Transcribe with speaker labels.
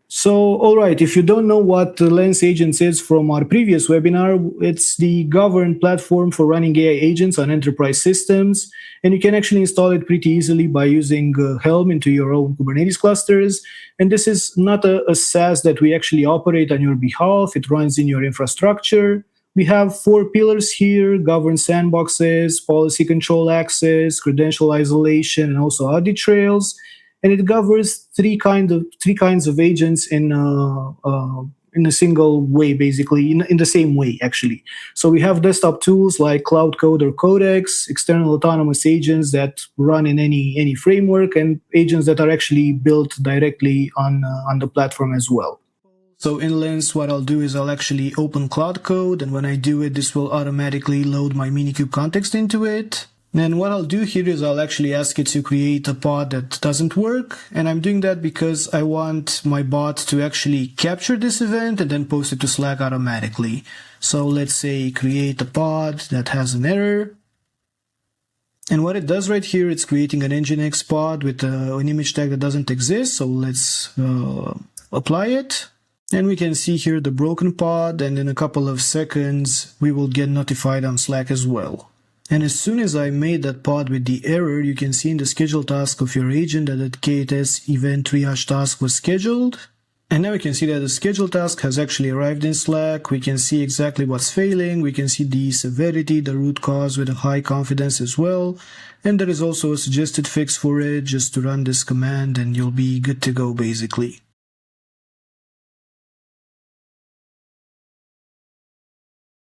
Speaker 1: So, all right, if you don't know what Lens Agents is from our previous webinar, it's the governed platform for running AI agents on enterprise systems. And you can actually install it pretty easily by using Helm into your own Kubernetes clusters. And this is not a SaaS that we actually operate on your behalf. It runs in your infrastructure. We have 4 pillars here: governed sandboxes, policy control access, credential isolation, and also audit trails. And it covers three kinds of agents in a single way, basically in the same way actually. So we have desktop tools like Cloud Code or Codex, external autonomous agents that run in any framework, and agents that are actually built directly on the platform as well. So in Lens, what I'll do is I'll actually open Cloud Code, and when I do it, this will automatically load my Minikube context into it. And what I'll do here is I'll actually ask it to create a pod that doesn't work. And I'm doing that because I want my bot to actually capture this event and then post it to Slack automatically. So let's say create a pod that has an error. And what it does right here, it's creating an Nginx pod with an image tag that doesn't exist. So let's apply it. And we can see here the broken pod, and in a couple of seconds, we will get notified on Slack as well. And as soon as I made that pod with the error, you can see in the schedule task of your agent that the K8s event triage task was scheduled. And now we can see that the schedule task has actually arrived in Slack. We can see exactly what's failing. We can see the severity, the root cause with a high confidence as well. And there is also a suggested fix for it, just to run this command and you'll be good to go basically.